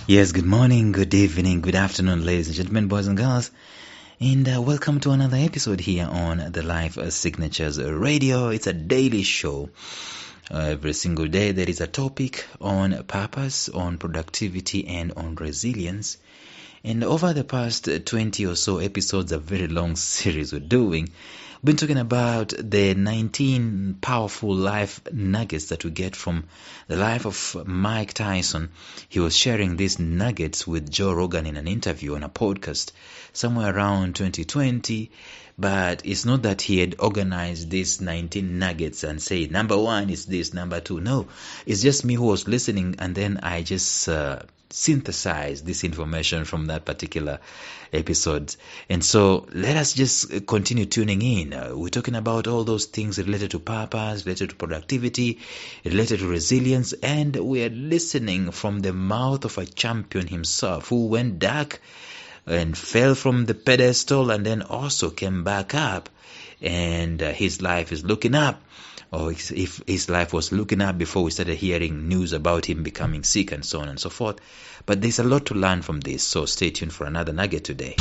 Yes, good morning, good evening, good afternoon, ladies and gentlemen, boys and girls, and welcome to another episode here on the Life Signatures Radio. It's a daily show. Every single day there is a topic on purpose, on productivity, and on resilience. And over the past 20 or so episodes, a very long series we're doing, we've been talking about the 19 powerful life nuggets that we get from the life of Mike Tyson. He was sharing these nuggets with Joe Rogan in an interview on a podcast somewhere around 2020. But it's not that he had organized these 19 nuggets and say, number one is this, number two. No, it's just me who was listening, and then I just synthesize this information from that particular episode. And so let us just continue tuning in. We're talking about all those things related to purpose, related to productivity, related to resilience, and we are listening from the mouth of a champion himself who went dark and fell from the pedestal and then also came back up, and his life is looking up. Or if his life was looking up before we started hearing news about him becoming sick and so on and so forth. But there's a lot to learn from this, so stay tuned for another nugget today.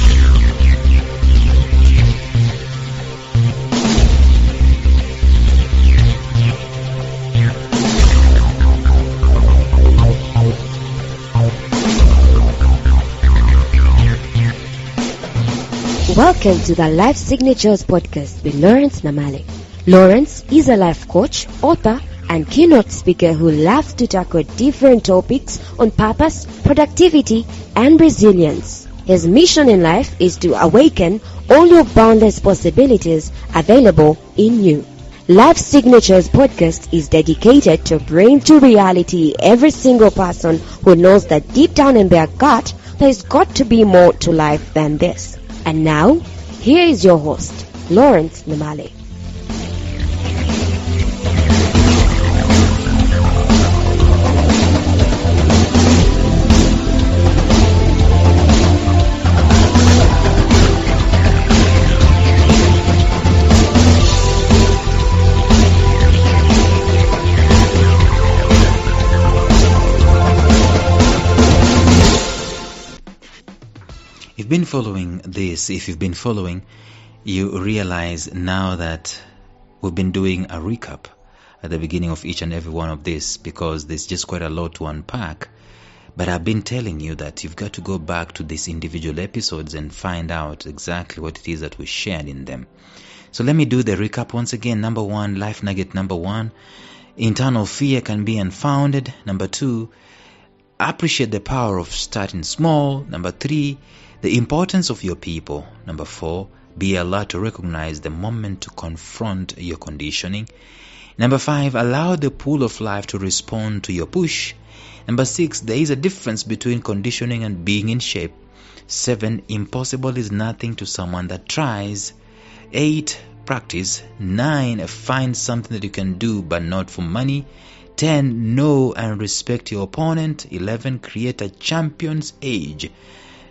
Welcome to the Life Signatures podcast with Lawrence Namale. Lawrence is a life coach, author, and keynote speaker who loves to tackle different topics on purpose, productivity, and resilience. His mission in life is to awaken all your boundless possibilities available in you. Life Signatures podcast is dedicated to bring to reality every single person who knows that deep down in their gut, there's got to be more to life than this. And now, here is your host, Lawrence Namale. If you've been following, you realize now that we've been doing a recap at the beginning of each and every one of this because there's just quite a lot to unpack. But I've been telling you that you've got to go back to these individual episodes and find out exactly what it is that we shared in them. So let me do the recap once again. Number one, life nugget number one, internal fear can be unfounded. Number two, appreciate the power of starting small. Number three, the importance of your people. Number four, be allowed to recognize the moment to confront your conditioning. Number five, allow the pull of life to respond to your push. Number six, there is a difference between conditioning and being in shape. 7, impossible is nothing to someone that tries. 8, practice. 9, find something that you can do but not for money. 10, know and respect your opponent. 11, create a champion's age.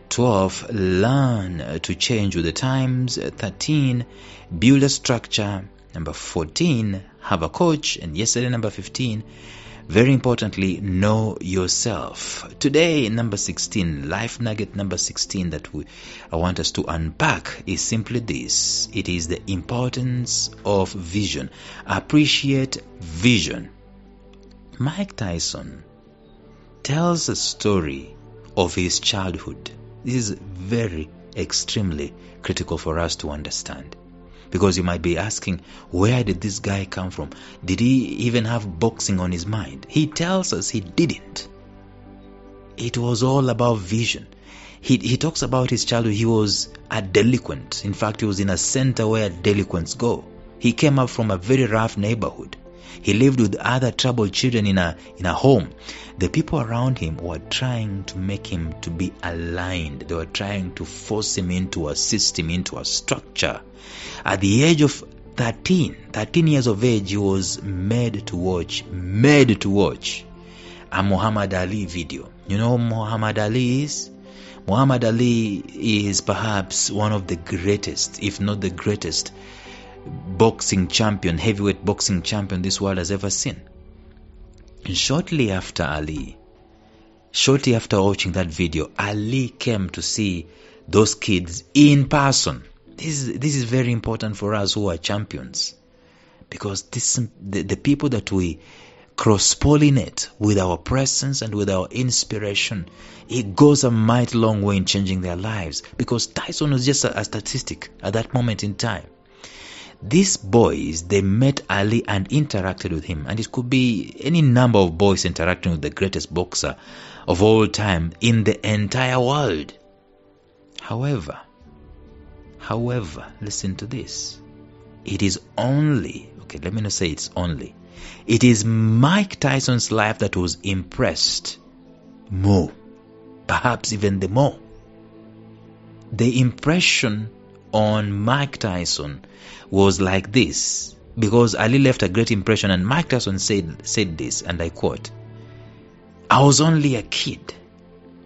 12, learn to change with the times. 13, build a structure. Number 14, have a coach. And yesterday, number 15, very importantly, know yourself. Today, number 16, life nugget number 16 that I want us to unpack is simply this. It is the importance of vision. Appreciate vision. Mike Tyson tells a story of his childhood. This is very, extremely critical for us to understand. Because you might be asking, where did this guy come from? Did he even have boxing on his mind? He tells us he didn't. It was all about vision. He talks about his childhood. He was a delinquent. In fact, he was in a center where delinquents go. He came up from a very rough neighborhood. He lived with other troubled children in a home. The people around him were trying to make him to be aligned. They were trying to force him into a system, into a structure. At the age of 13 years of age, he was made to watch a Muhammad Ali video. You know who Muhammad Ali is? Muhammad Ali is perhaps one of the greatest, if not the greatest, boxing champion, heavyweight boxing champion this world has ever seen. And shortly after Ali, shortly after watching that video, Ali came to see those kids in person. This is very important for us who are champions, because the people that we cross-pollinate with our presence and with our inspiration, it goes a mighty long way in changing their lives. Because Tyson was just a statistic at that moment in time. These boys, they met Ali and interacted with him, and it could be any number of boys interacting with the greatest boxer of all time in the entire world. However, listen to this. It is only, let me not say it's only, it is Mike Tyson's life that was impressed more, perhaps even the more. The impression on Mike Tyson was like this, because Ali left a great impression, and Mike Tyson said this, and I quote, "I was only a kid,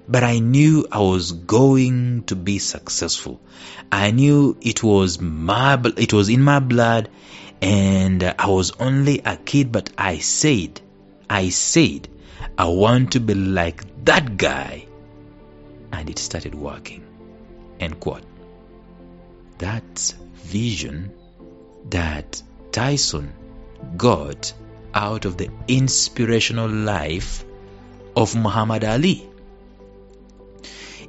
but I knew I was going to be successful. I knew it was in my blood, and I was only a kid, but I said, I want to be like that guy, and it started working." End quote. That vision that Tyson got out of the inspirational life of Muhammad Ali.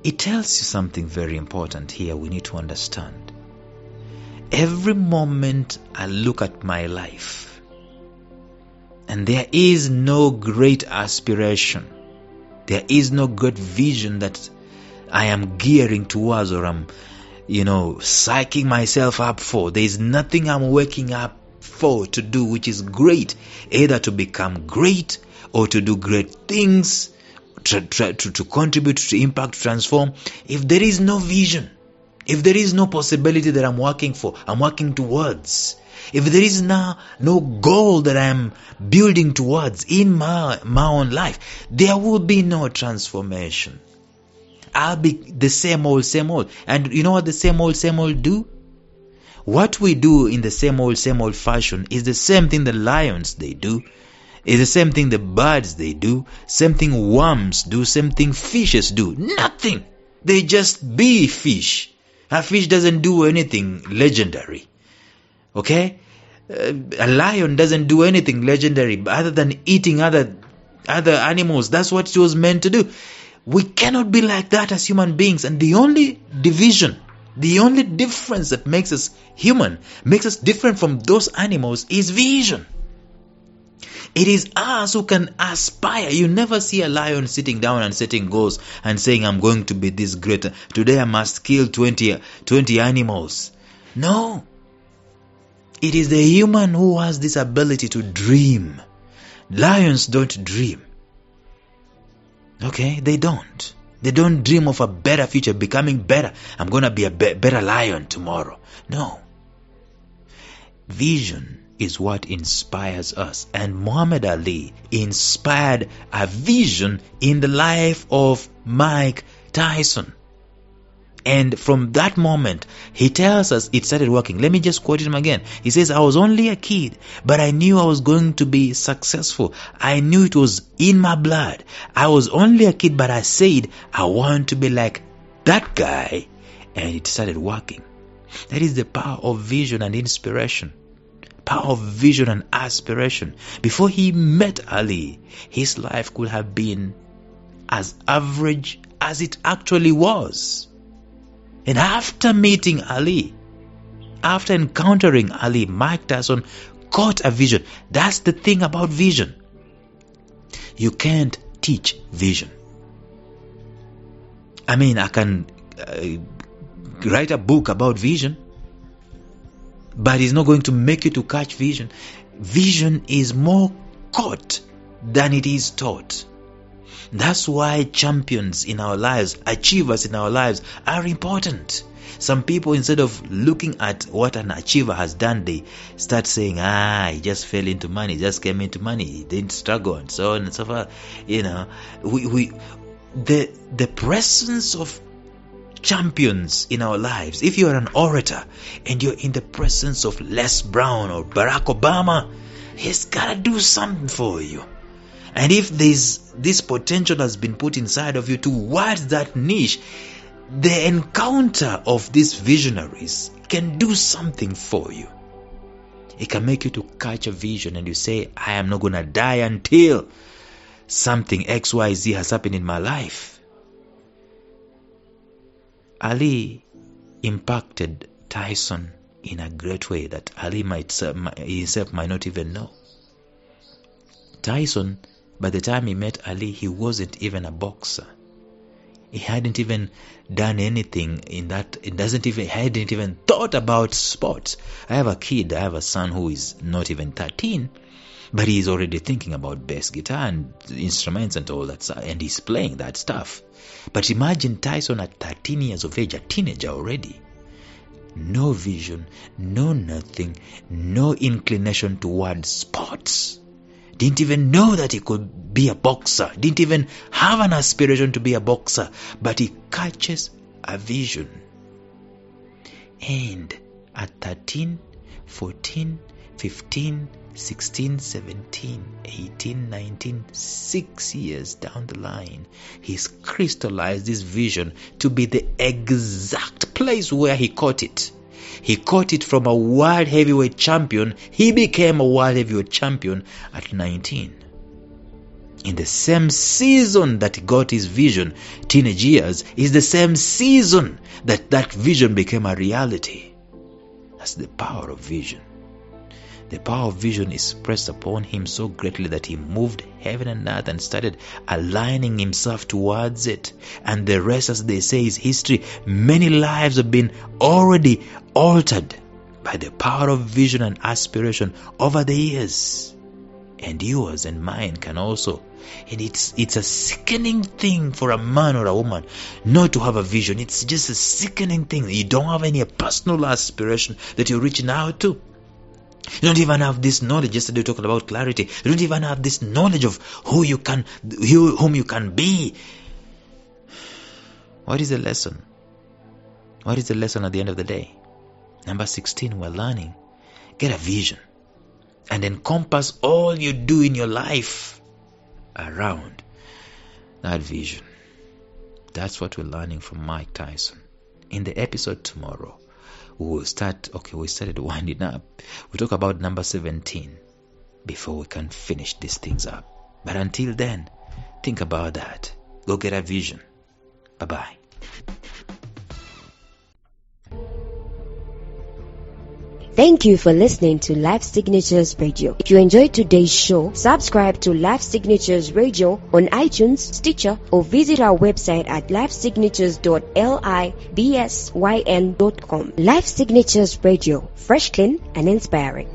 It tells you something very important here we need to understand. Every moment I look at my life, and there is no great aspiration, there is no great vision that I am gearing towards, or I'm psyching myself up for. There is nothing I'm waking up for to do which is great, either to become great or to do great things, to contribute, to impact, to transform. If there is no vision, if there is no possibility that I'm working for, I'm working towards, if there is now no goal that I'm building towards in my own life, there will be no transformation. I'll be the same old. And you know what the same old do? What we do in the same old fashion is the same thing the lions they do. It's the same thing the birds they do. Same thing worms do. Same thing fishes do. Nothing. They just be fish. A fish doesn't do anything legendary. Okay? A lion doesn't do anything legendary other than eating other animals. That's what it was meant to do. We cannot be like that as human beings. And the only division, the only difference that makes us human, makes us different from those animals, is vision. It is us who can aspire. You never see a lion sitting down and setting goals and saying, I'm going to be this great. Today I must kill 20 animals. No. It is the human who has this ability to dream. Lions don't dream. Okay, they don't. They don't dream of a better future, becoming better. I'm going to be a better lion tomorrow. No. Vision is what inspires us. And Muhammad Ali inspired a vision in the life of Mike Tyson. And from that moment, he tells us it started working. Let me just quote him again. He says, I was only a kid, but I knew I was going to be successful. I knew it was in my blood. I was only a kid, but I said, I want to be like that guy. And it started working. That is the power of vision and inspiration. Power of vision and aspiration. Before he met Ali, his life could have been as average as it actually was. And after meeting Ali, after encountering Ali, Mike Tyson caught a vision. That's the thing about vision. You can't teach vision. I mean, I can write a book about vision, but it's not going to make you to catch vision. Vision is more caught than it is taught. That's why champions in our lives, achievers in our lives are important. Some people, instead of looking at what an achiever has done, they start saying, he just fell into money, just came into money, he didn't struggle, and so on and so forth. The presence of champions in our lives, if you are an orator and you're in the presence of Les Brown or Barack Obama, he's got to do something for you. And if this potential has been put inside of you towards that niche, the encounter of these visionaries can do something for you. It can make you to catch a vision and you say, I am not going to die until something XYZ has happened in my life. Ali impacted Tyson in a great way that Ali himself might not even know. Tyson, by the time he met Ali, he wasn't even a boxer. He hadn't even done anything in that. He hadn't even thought about sports. I have a son who is not even 13, but he's already thinking about bass guitar and instruments and all that stuff, and he's playing that stuff. But imagine Tyson at 13 years of age, a teenager already. No vision, no nothing, no inclination towards sports. Didn't even know that he could be a boxer. Didn't even have an aspiration to be a boxer. But he catches a vision. And at 13, 14, 15, 16, 17, 18, 19, 6 years down the line, he's crystallized this vision to be the exact place where he caught it. He caught it from a world heavyweight champion. He became a world heavyweight champion at 19. In the same season that he got his vision, teenage years, is the same season that vision became a reality. That's the power of vision. The power of vision is pressed upon him so greatly that he moved heaven and earth and started aligning himself towards it. And the rest, as they say, is history. Many lives have been already altered by the power of vision and aspiration over the years. And yours and mine can also. And it's a sickening thing for a man or a woman not to have a vision. It's just a sickening thing. You don't have any personal aspiration that you're reaching out to. You don't even have this knowledge. Yesterday we talked about clarity. You don't even have this knowledge of whom you can be. What is the lesson? What is the lesson at the end of the day? Number 16, we're learning. Get a vision and encompass all you do in your life around that vision. That's what we're learning from Mike Tyson. In the episode tomorrow, we started winding up. We'll talk about number 17 before we can finish these things up. But until then, think about that. Go get a vision. Bye-bye. Thank you for listening to Life Signatures Radio. If you enjoyed today's show, subscribe to Life Signatures Radio on iTunes, Stitcher, or visit our website at lifesignatures.libsyn.com. Life Signatures Radio, fresh, clean, and inspiring.